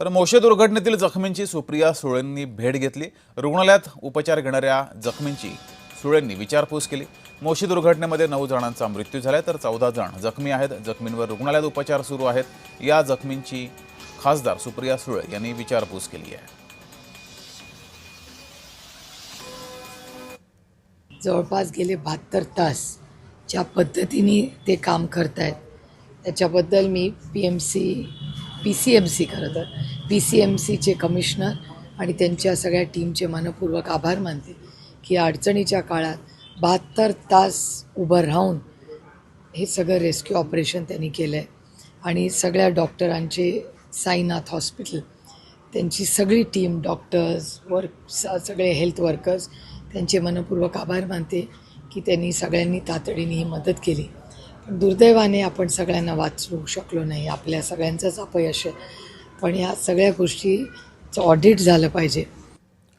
तर मोशे दुर्घटनेतील जखमींची सुप्रिया सुळेंनी भेट घेतली। रुग्णालयात उपचार घेणाऱ्या जखमींची सुळेंनी विचारपूस केली। मोशे दुर्घटनेमध्ये 9 जणांचा मृत्यू झाला तर 14 जण जखमी आहेत। जखमींवर रुग्णालयात उपचार सुरू आहेत। या जखमींची खासदार सुप्रिया सुळे यांनी विचारपूस केली आहे। जवळपास गेले 72 तास ज्या पद्धतीने ते काम करतायत त्याच्याबद्दल मी PCMC खरं तर PCMCचे कमिशनर आणि त्यांच्या सगळ्या टीमचे मनपूर्वक आभार मानते की अडचणीच्या काळात 72 तास उभं राहून हे सगळं रेस्क्यू ऑपरेशन त्यांनी केलं आहे। आणि सगळ्या डॉक्टरांचे, साईनाथ हॉस्पिटल त्यांची सगळी टीम, डॉक्टर्स सगळे हेल्थ वर्कर्स त्यांचे मनपूर्वक आभार मानते की त्यांनी सगळ्यांनी तातडीने ही मदत केली। पण दुर्दैवाने आपण सगळ्यांना वाचवू शकलो नाही, आपल्या सगळ्यांचंच अपयश आहे। पण या सगळ्या गोष्टीचं ऑडिट झालं पाहिजे।